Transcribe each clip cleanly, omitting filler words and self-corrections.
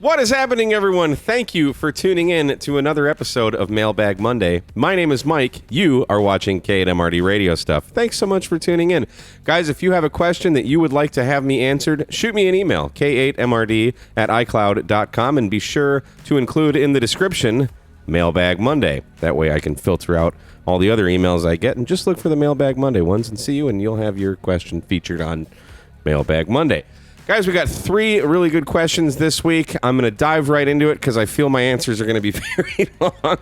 What is happening, everyone? Thank you for tuning in to another episode of Mailbag Monday. My name is Mike. You are watching K8MRD Radio Stuff. Thanks so much for tuning in. Guys, if you have a question that you would like to have me answered, shoot me an email, k8mrd@icloud.com, and be sure to include in the description Mailbag Monday. That way I can filter out all the other emails I get and just look for the Mailbag Monday ones and see you, and you'll have your question featured on Mailbag Monday. Guys, we got 3 really good questions this week. I'm going to dive right into it because I feel my answers are going to be very long.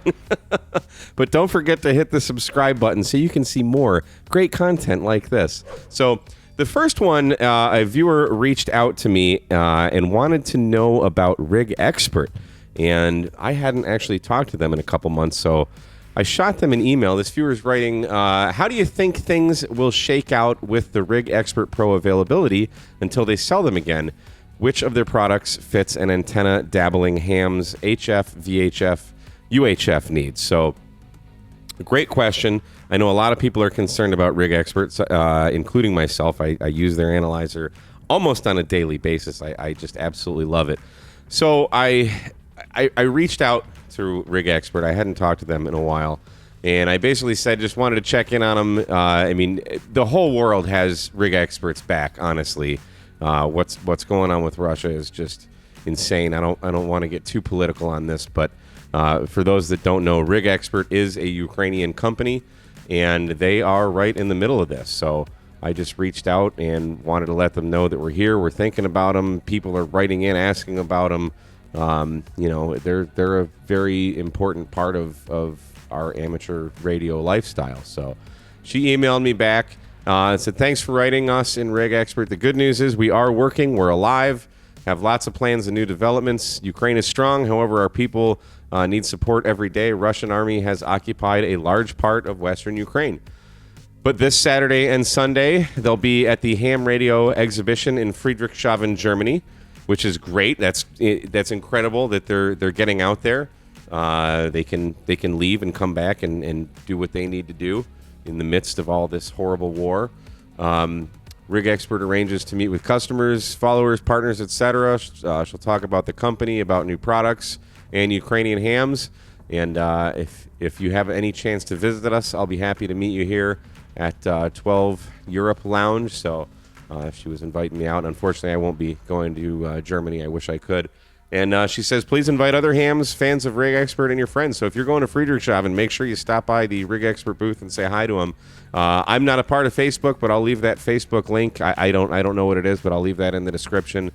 But don't forget to hit the subscribe button so you can see more great content like this. So the first one, a viewer reached out to me and wanted to know about RigExpert. And I hadn't actually talked to them in a couple months, so I shot them an email. This viewer's writing, how do you think things will shake out with the RigExpert Pro availability until they sell them again? Which of their products fits an antenna dabbling ham's HF, VHF, UHF needs? So, great question. I know a lot of people are concerned about RigExpert, including myself. I use their analyzer almost on a daily basis. I just absolutely love it. So I reached out to RigExpert. I hadn't talked to them in a while, and I basically said just wanted to check in on them. I mean, the whole world has RigExpert's back. Honestly, what's going on with Russia is just insane. I don't want to get too political on this, but for those that don't know, RigExpert is a Ukrainian company, and they are right in the middle of this. So I just reached out and wanted to let them know that we're here. We're thinking about them. People are writing in asking about them. You know, they're a very important part of our amateur radio lifestyle. So she emailed me back and said, thanks for writing us in RigExpert. The good news is we are working. We're alive, have lots of plans and new developments. Ukraine is strong. However, our people need support every day. Russian army has occupied a large part of Western Ukraine. But this Saturday and Sunday, they'll be at the Ham Radio exhibition in Friedrichshafen, Germany, which is great. That's incredible that they're getting out there. They can leave and come back and do what they need to do in the midst of all this horrible war. RigExpert arranges to meet with customers, followers, partners, etc. She'll talk about the company, about new products, and Ukrainian hams. And if you have any chance to visit us, I'll be happy to meet you here at 12 Europe Lounge. So if she was inviting me out, unfortunately, I won't be going to Germany. I wish I could. And she says, please invite other hams, fans of RigExpert, and your friends. So if you're going to Friedrichshafen, make sure you stop by the RigExpert booth and say hi to them. I'm not a part of Facebook, but I'll leave that Facebook link. I don't know what it is, but I'll leave that in the description.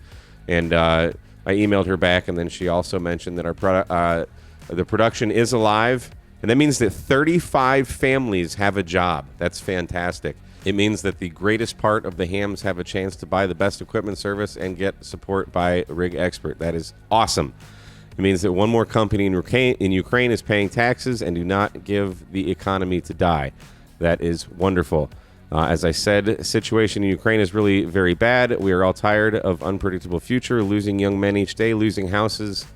And I emailed her back, and then she also mentioned that the production is alive. And that means that 35 families have a job. That's fantastic. It means that the greatest part of the hams have a chance to buy the best equipment service and get support by RigExpert. That is awesome. It means that one more company in Ukraine is paying taxes and do not give the economy to die. That is wonderful. As I said, the situation in Ukraine is really very bad. We are all tired of unpredictable future, losing young men each day, losing houses.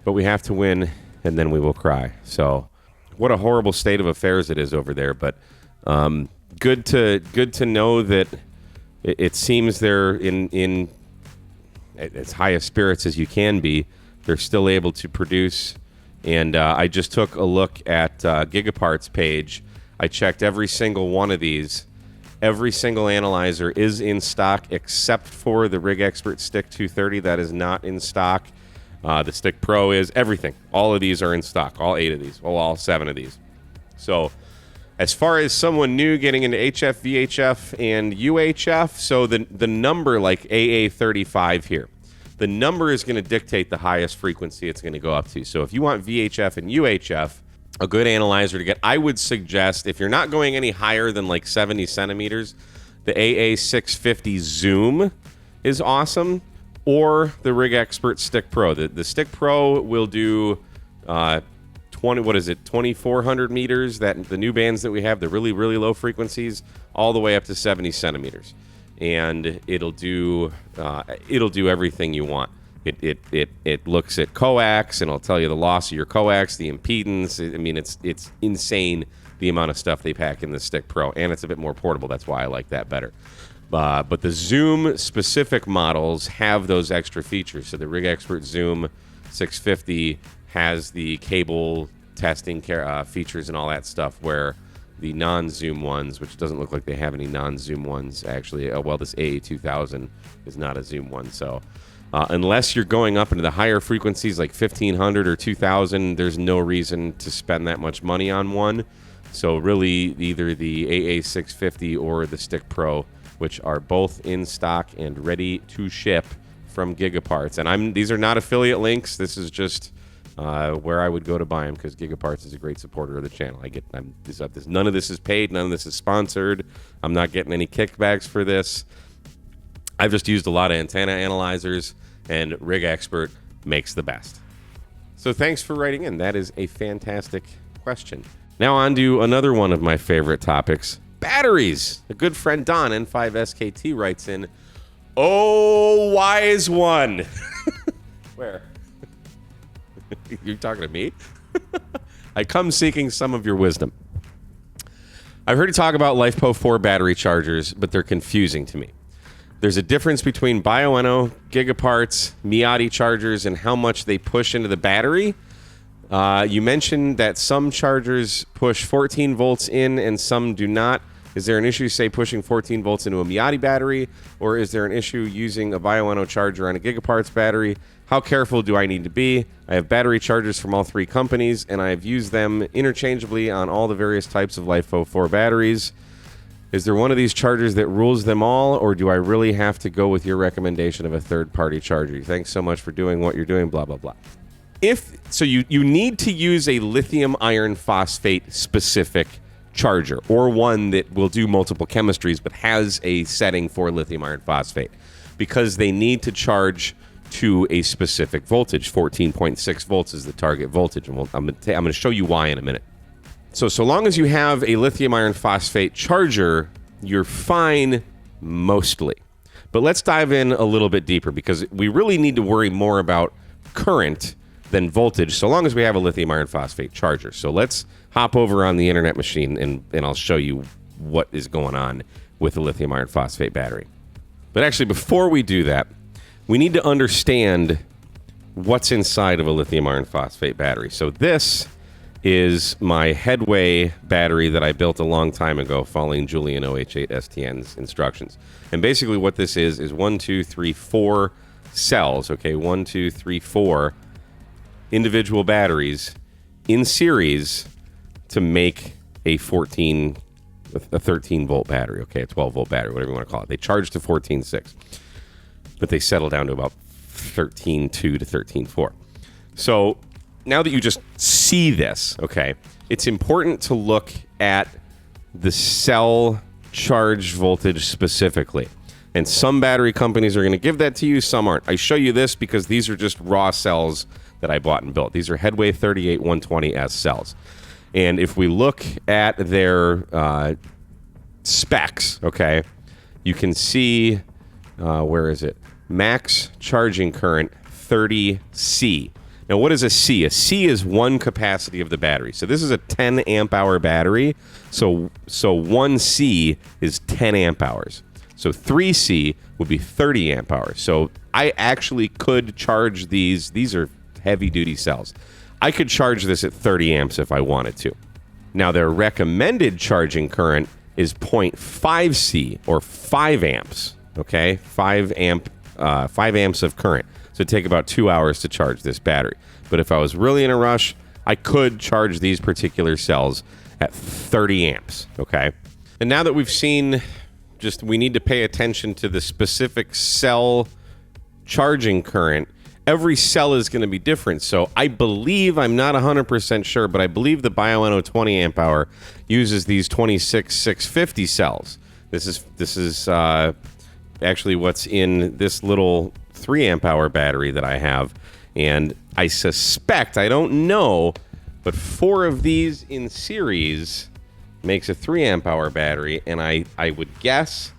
But we have to win, and then we will cry. So what a horrible state of affairs it is over there. But good to know that it seems they're in as high of spirits as you can be. They're still able to produce. And I just took a look at Gigapart's page. I checked every single one of these. Every single analyzer is in stock except for the RigExpert Stick 230. That is not in stock. The Stick Pro is. Everything. All of these are in stock. All 8 of these. Well, all 7 of these. So as far as someone new getting into HF, VHF, and UHF, so the number like AA35 here, the number is going to dictate the highest frequency it's going to go up to. So if you want VHF and UHF, a good analyzer to get, I would suggest, if you're not going any higher than like 70 centimeters, the AA650 Zoom is awesome, or the RigExpert Stick Pro. The Stick Pro will do 2,400 meters, that the new bands that we have, the really, really low frequencies, all the way up to 70 centimeters. And it'll do everything you want. It looks at coax, and it'll tell you the loss of your coax, the impedance. I mean, it's insane the amount of stuff they pack in the Stick Pro, and it's a bit more portable. That's why I like that better. But the Zoom specific models have those extra features. So the RigExpert Zoom 650 has the cable testing features and all that stuff, where the non-Zoom ones, which doesn't look like they have any non-Zoom ones actually. Well, this AA2000 is not a Zoom one. So unless you're going up into the higher frequencies like 1500 or 2000, there's no reason to spend that much money on one. So really, either the AA650 or the Stick Pro, which are both in stock and ready to ship from Gigaparts. And these are not affiliate links. This is just where I would go to buy them, because Gigaparts is a great supporter of the channel. None of this is paid. None of this is sponsored. I'm not getting any kickbacks for this. I've just used a lot of antenna analyzers, and RigExpert makes the best. So thanks for writing in. That is a fantastic question. Now on to another one of my favorite topics, batteries. A good friend Don, N5SKT, writes in, "Oh, wise one." Where? You're talking to me? "I come seeking some of your wisdom. I've heard you talk about LiFePO 4 battery chargers, but they're confusing to me. There's a difference between Bioenno, Gigaparts, Miati chargers, and how much they push into the battery. You mentioned that some chargers push 14 volts in and some do not. Is there an issue, say, pushing 14 volts into a Miati battery, or is there an issue using a Bioenno charger on a Gigaparts battery? How careful do I need to be? I have battery chargers from all three companies, and I've used them interchangeably on all the various types of LiFePO 4 batteries. Is there one of these chargers that rules them all, or do I really have to go with your recommendation of a third-party charger? Thanks so much for doing what you're doing, blah, blah, blah." You need to use a lithium iron phosphate specific charger, or one that will do multiple chemistries but has a setting for lithium iron phosphate, because they need to charge to a specific voltage. 14.6 volts is the target voltage, and I'm going to show you why in a minute. So long as you have a lithium iron phosphate charger, you're fine mostly. But let's dive in a little bit deeper, because we really need to worry more about current than voltage, so long as we have a lithium iron phosphate charger. So let's hop over on the internet machine, and I'll show you what is going on with a lithium iron phosphate battery. But actually, before we do that, we need to understand what's inside of a lithium iron phosphate battery. So this is my Headway battery that I built a long time ago following Julian OH8 STN's instructions. And basically what this is 4 cells, okay? 1, 2, 3, 4 individual batteries in series to make a 13 volt battery, okay? A 12 volt battery, whatever you want to call it. They charge to 14.6, but they settle down to about 13.2 to 13.4. So now that you just see this, okay, it's important to look at the cell charge voltage specifically. And some battery companies are going to give that to you, some aren't. I show you this because these are just raw cells that I bought and built. These are Headway 38120S cells. And if we look at their specs, okay, you can see, where is it? Max charging current 30C. Now, what is a C? A C is one capacity of the battery. So this is a 10 amp hour battery. So 1C is 10 amp hours. So 3C would be 30 amp hours. So I actually could charge these. These are heavy duty cells. I could charge this at 30 amps if I wanted to. Now, their recommended charging current is 0.5C or 5 amps. Okay, 5 amps of current. So it'd take about 2 hours to charge this battery. But if I was really in a rush, I could charge these particular cells at 30 amps. Okay, and now that we've seen, we need to pay attention to the specific cell charging current. Every cell is going to be different. So I believe, I'm not 100% sure, but I believe the Bioenno 20 amp hour uses these 26650 cells. This is actually what's in this little 3 amp hour battery that I have. And I suspect, I don't know, but 4 of these in series makes a 3 amp hour battery. And I would guess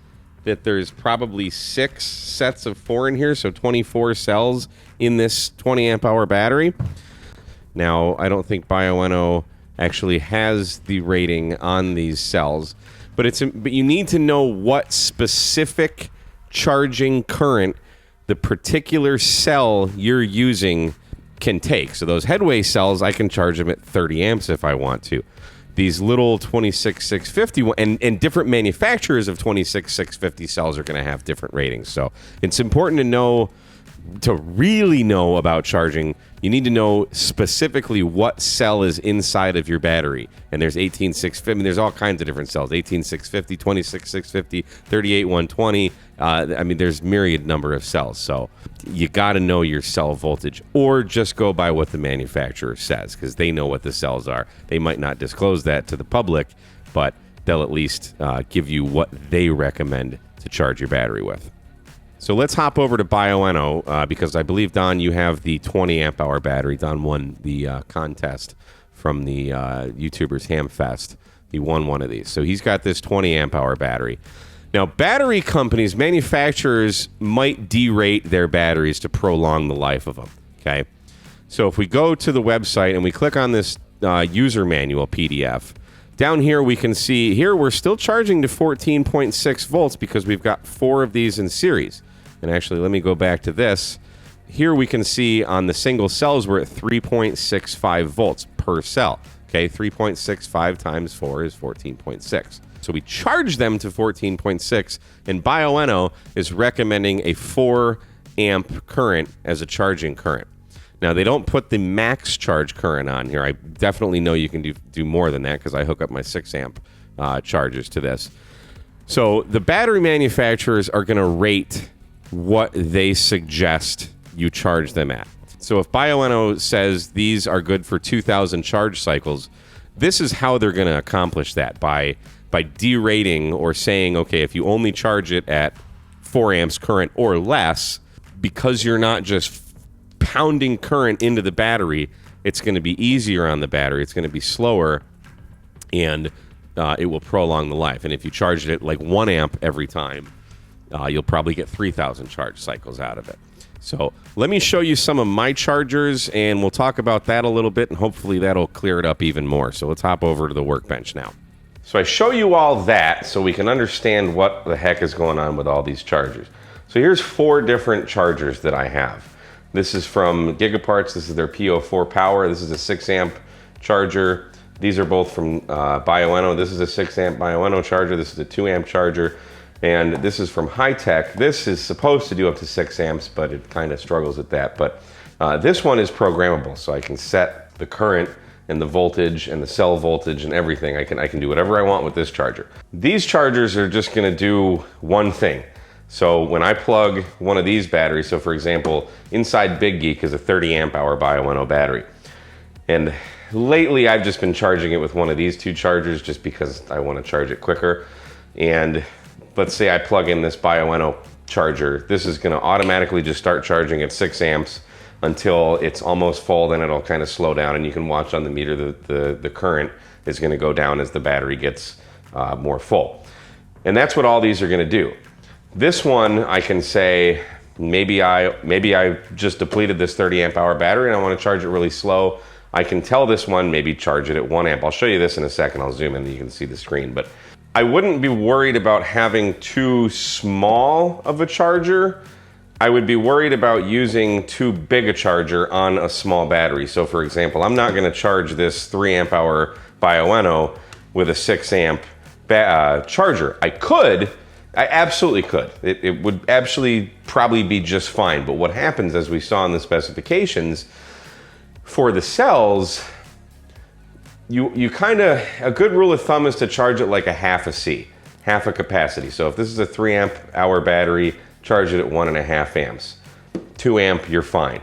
that there's probably 6 sets of 4 in here, so 24 cells in this 20 amp hour battery. Now, I don't think Bioenno actually has the rating on these cells, but you need to know what specific charging current the particular cell you're using can take. So those headway cells, I can charge them at 30 amps if I want to. These little 26650 and different manufacturers of 26650 cells are going to have different ratings. So it's important to know, to really know about charging, you need to know specifically what cell is inside of your battery. And there's 18650, I mean, there's all kinds of different cells, 18650, 26650, 38120. I mean, there's myriad number of cells. So you got to know your cell voltage, or just go by what the manufacturer says, because they know what the cells are. They might not disclose that to the public, but they'll at least give you what they recommend to charge your battery with. So let's hop over to Bioenno, because I believe, Don, you have the 20 amp hour battery. Don won the contest from the YouTubers Hamfest. He won one of these. So he's got this 20 amp hour battery. Now, battery companies, manufacturers might derate their batteries to prolong the life of them, okay? So if we go to the website and we click on this user manual PDF, down here we can see, here we're still charging to 14.6 volts because we've got 4 of these in series. And actually, let me go back to this. Here we can see on the single cells, we're at 3.65 volts per cell. Okay, 3.65 times 4 is 14.6. So we charge them to 14.6, and Bioenno is recommending a 4 amp current as a charging current. Now, they don't put the max charge current on here. I definitely know you can do more than that because I hook up my 6 amp chargers to this. So the battery manufacturers are going to rate what they suggest you charge them at. So if Bioenno says these are good for 2,000 charge cycles, this is how they're going to accomplish that, by derating or saying, okay, if you only charge it at 4 amps current or less, because you're not just pounding current into the battery, it's going to be easier on the battery, it's going to be slower, and it will prolong the life. And if you charge it at like 1 amp every time, you'll probably get 3,000 charge cycles out of it. So let me show you some of my chargers, and we'll talk about that a little bit, and hopefully that'll clear it up even more. So let's hop over to the workbench now. So I show you all that so we can understand what the heck is going on with all these chargers. So here's 4 different chargers that I have. This is from Gigaparts. This is their PO4 Power. This is a 6 amp charger. These are both from Bioenno. This is a 6 amp Bioenno charger. This is a 2 amp charger. And this is from High-Tech. This is supposed to do up to 6 amps, but it kind of struggles at that. But this one is programmable, so I can set the current and the voltage and the cell voltage and everything. I can do whatever I want with this charger. These chargers are just gonna do one thing. So when I plug one of these batteries, so for example, inside Big Geek is a 30 amp hour Bioenno battery. And lately I've just been charging it with one of these 2 chargers just because I want to charge it quicker. And let's say I plug in this Bioenno charger. This is going to automatically just start charging at 6 amps until it's almost full, then it'll kind of slow down, and you can watch on the meter the current is going to go down as the battery gets more full. And that's what all these are going to do. This one, I can say, maybe I just depleted this 30 amp hour battery and I want to charge it really slow. I can tell this one maybe charge it at 1 amp. I'll show you this in a second. I'll zoom in and you can see the screen. But I wouldn't be worried about having too small of a charger. I would be worried about using too big a charger on a small battery. So for example, I'm not going to charge this 3 amp hour Bioenno with a 6 amp charger. I absolutely could. It would actually probably be just fine. But what happens, as we saw in the specifications, for the cells, you kind of, a good rule of thumb is to charge it like a half a C, half a capacity. So if this is a 3 amp hour battery, charge it at 1.5 amps. 2 amp, you're fine.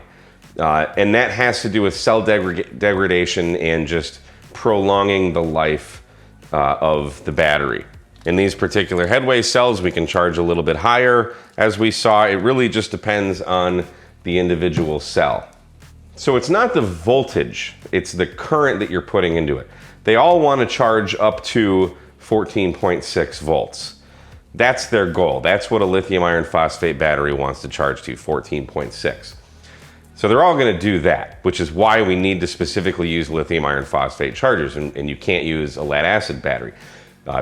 And that has to do with cell degradation and just prolonging the life of the battery. In these particular headway cells, we can charge a little bit higher. As we saw, it really just depends on the individual cell. So it's not the voltage, it's the current that you're putting into it. They all want to charge up to 14.6 volts. That's their goal. That's what a lithium iron phosphate battery wants to charge to, 14.6. So they're all going to do that, which is why we need to specifically use lithium iron phosphate chargers, and you can't use a lead acid battery.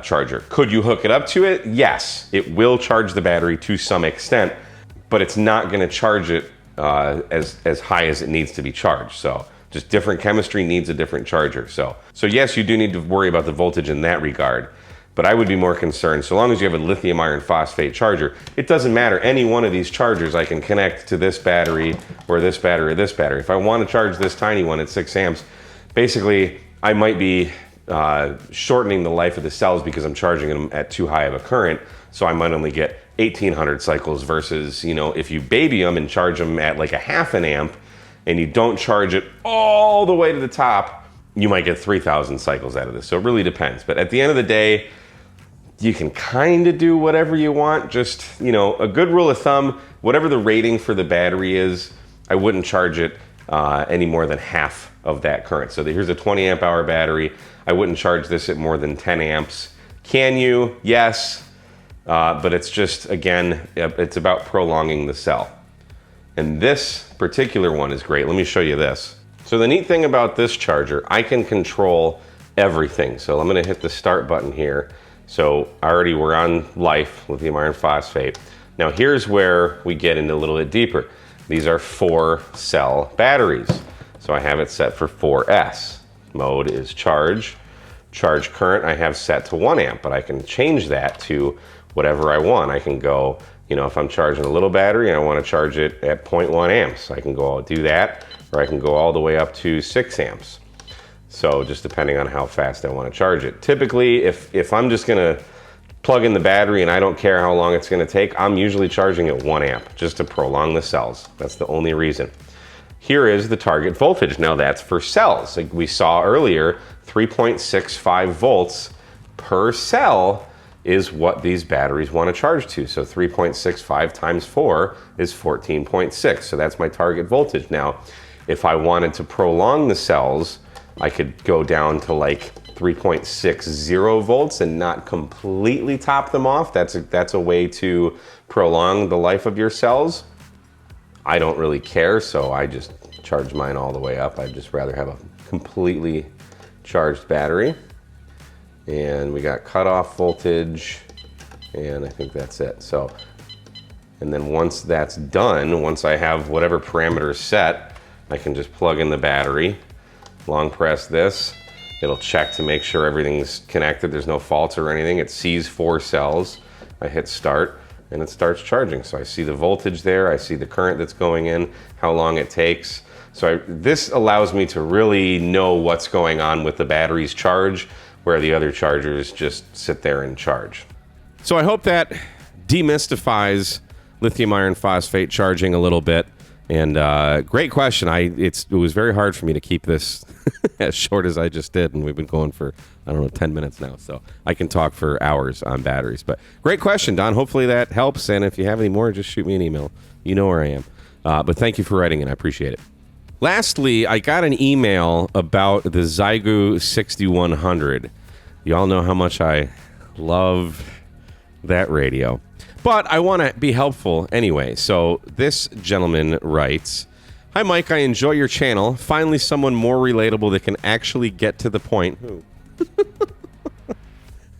charger. Could you hook it up to it? Yes, it will charge the battery to some extent, but it's not going to charge it as high as it needs to be charged. So just different chemistry needs a different charger. So yes, you do need to worry about the voltage in that regard, but I would be more concerned, so long as you have a lithium iron phosphate charger, it doesn't matter. Any one of these chargers I can connect to this battery or this battery or this battery. If I want to charge this tiny one at 6 amps, basically I might be shortening the life of the cells because I'm charging them at too high of a current, so I might only get 1800 cycles versus, you know, if you baby them and charge them at like a half an amp and you don't charge it all the way to the top, you might get 3000 cycles out of this. So it really depends. But at the end of the day, you can kind of do whatever you want. Just, you know, a good rule of thumb, whatever the rating for the battery is, I wouldn't charge it any more than half of that current. So here's a 20 amp hour battery. I wouldn't charge this at more than 10 amps. Can you? Yes. But it's just, again, it's about prolonging the cell. And this particular one is great. Let me show you this. So the neat thing about this charger, I can control everything. So I'm gonna hit the start button here. So already we're on life, lithium iron phosphate. Now here's where we get into a little bit deeper. These are 4-cell batteries. So I have it set for 4S. Mode is charge. Charge current I have set to 1 amp, but I can change that to whatever I want. I can go, you know, if I'm charging a little battery and I want to charge it at 0.1 amps, I can go do that, or I can go all the way up to 6 amps. So just depending on how fast I want to charge it. Typically, if I'm just going to plug in the battery and I don't care how long it's going to take, I'm usually charging at 1 amp just to prolong the cells. That's the only reason. Here is the target voltage. Now that's for cells. Like we saw earlier, 3.65 volts per cell is what these batteries want to charge to. So 3.65 times 4 is 14.6. So that's my target voltage. Now, if I wanted to prolong the cells, I could go down to like 3.60 volts and not completely top them off. That's a way to prolong the life of your cells. I don't really care, so I just charge mine all the way up. I'd just rather have a completely charged battery. And we got cutoff voltage, and I think that's it. So, and then once that's done, once I have whatever parameters set, I can just plug in the battery, long press this. It'll check to make sure everything's connected, there's no faults or anything. It sees 4 cells. I hit start, and it starts charging. So I see the voltage there, I see the current that's going in, how long it takes. So this allows me to really know what's going on with the battery's charge, where the other chargers just sit there and charge. So I hope that demystifies lithium iron phosphate charging a little bit. And great question. It was very hard for me to keep this as short as I just did, and we've been going for, I don't know, 10 minutes now, so I can talk for hours on batteries. But great question, Don. Hopefully that helps, and if you have any more, just shoot me an email. You know where I am. But thank you for writing in. I appreciate it. Lastly, I got an email about the Xiegu X6100. You all know how much I love that radio. But I want to be helpful anyway. So this gentleman writes, "Hi, Mike. I enjoy your channel. Finally, someone more relatable that can actually get to the point." Who? I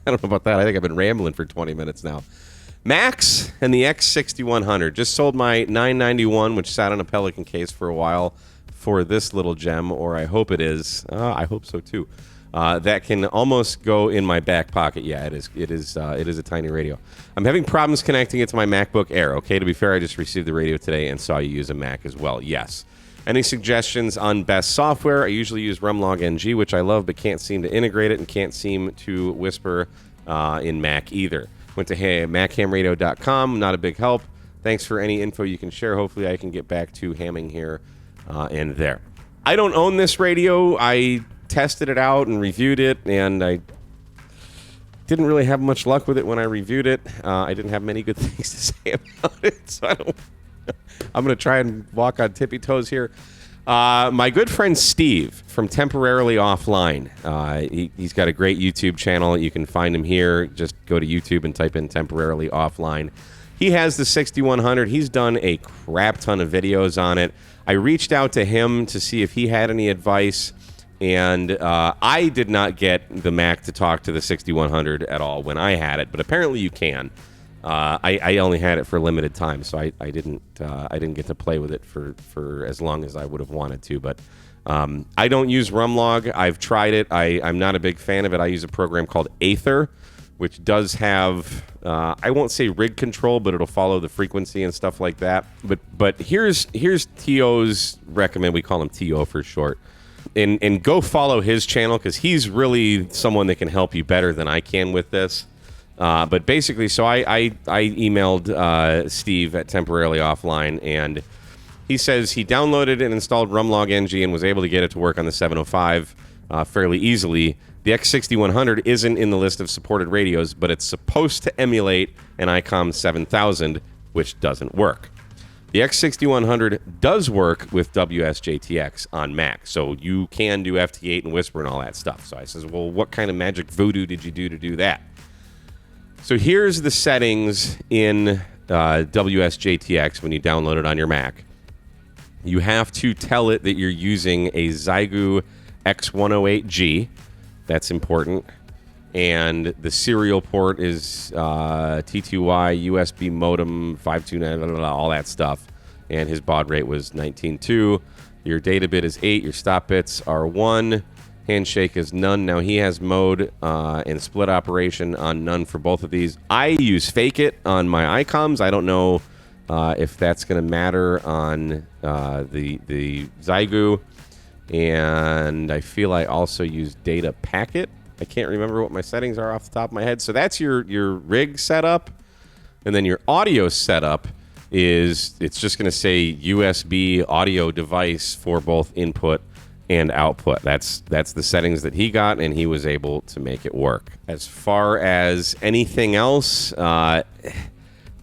don't know about that. I think I've been rambling for 20 minutes now. Max and the X6100. Just sold my 991, which sat on a Pelican case for a while, for this little gem, or I hope it is. I hope so too. That can almost go in my back pocket. Yeah, it is. It is a tiny radio. I'm having problems connecting it to my MacBook Air. Okay, to be fair, I just received the radio today and saw you use a Mac as well. Yes. Any suggestions on best software? I usually use Rumlog NG, which I love, but can't seem to integrate it and can't seem to whisper in Mac either. Went to machamradio.com. Not a big help. Thanks for any info you can share. Hopefully, I can get back to hamming here and there. I don't own this radio. I tested it out and reviewed it, and I didn't really have much luck with it when I reviewed it. I didn't have many good things to say about it, so I'm going to try and walk on tippy toes here. My good friend Steve from Temporarily Offline, he's got a great YouTube channel. You can find him here. Just go to YouTube and type in Temporarily Offline. He has the 6100. He's done a crap ton of videos on it. I reached out to him to see if he had any advice. And I did not get the Mac to talk to the 6100 at all when I had it, but apparently you can. I only had it for a limited time, so I didn't get to play with it for as long as I would have wanted to. But I don't use Rumlog. I've tried it. I'm not a big fan of it. I use a program called Aether, which does have I won't say rig control, but it'll follow the frequency and stuff like that. But here's T.O.'s recommend. We call him T.O. for short. And go follow his channel because he's really someone that can help you better than I can with this. But basically, so I emailed Steve at Temporarily Offline, and he says he downloaded and installed Rumlog NG and was able to get it to work on the 705 fairly easily. The X6100 isn't in the list of supported radios, but it's supposed to emulate an ICOM 7000, which doesn't work. The X6100 does work with WSJT-X on Mac, so you can do FT8 and Whisper and all that stuff. So I says, well, what kind of magic voodoo did you do to do that? So here's the settings in WSJT-X when you download it on your Mac. You have to tell it that you're using a Xiegu X108G. That's important. And the serial port is T2Y, USB modem, 529, all that stuff. And his baud rate was 19.2. Your data bit is 8. Your stop bits are 1. Handshake is none. Now, he has mode and split operation on none for both of these. I use Fake It on my ICOMs. I don't know if that's going to matter on the Xiegu. And I feel I also use Data Packet. I can't remember what my settings are off the top of my head. So that's your rig setup. And then your audio setup is, it's just going to say USB audio device for both input and output. That's the settings that he got, and he was able to make it work. As far as anything else, I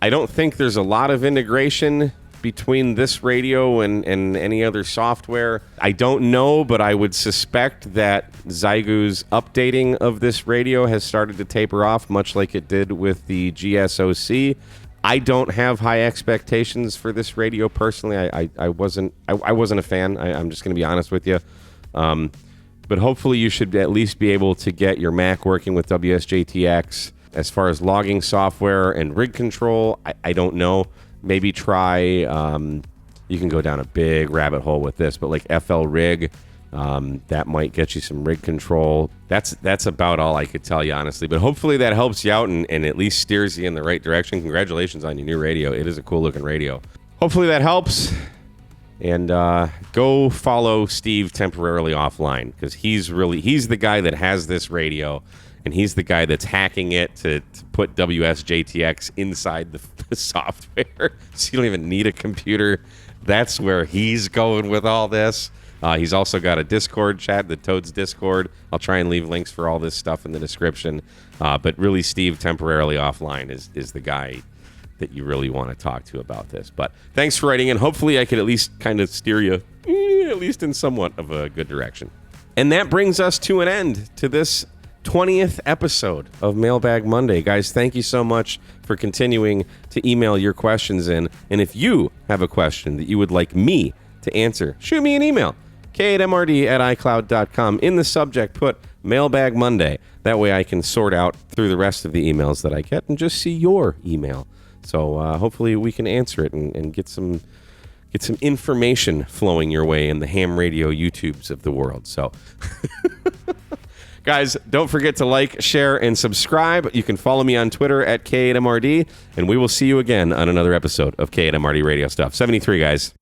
don't think there's a lot of integration between this radio and any other software. I don't know, but I would suspect that Xiegou's updating of this radio has started to taper off, much like it did with the GSOC. I don't have high expectations for this radio personally. I wasn't a fan. I'm just going to be honest with you. But hopefully you should at least be able to get your Mac working with WSJT-X. As far as logging software and rig control, I don't know. Maybe try, you can go down a big rabbit hole with this, but like FL Rig, that might get you some rig control. That's about all I could tell you, honestly. But hopefully that helps you out and at least steers you in the right direction. Congratulations on your new radio. It is a cool looking radio. Hopefully that helps. And go follow Steve Temporarily Offline, because he's the guy that has this radio. And he's the guy that's hacking it to put WSJT-X inside the software. So you don't even need a computer. That's where he's going with all this. He's also got a Discord chat, the Toads Discord. I'll try and leave links for all this stuff in the description. But really, Steve Temporarily Offline is the guy that you really want to talk to about this. But thanks for writing in. Hopefully I could at least kind of steer you at least in somewhat of a good direction. And that brings us to an end to this 20th episode of Mailbag Monday. Guys, thank you so much for continuing to email your questions in. And if you have a question that you would like me to answer, shoot me an email, k8mrd@icloud.com. In the subject, put Mailbag Monday. That way I can sort out through the rest of the emails that I get and just see your email. So hopefully we can answer it and get some information flowing your way in the ham radio YouTubes of the world. So... Guys, don't forget to like, share, and subscribe. You can follow me on Twitter at K8MRD, and we will see you again on another episode of K8MRD Radio Stuff. 73, guys.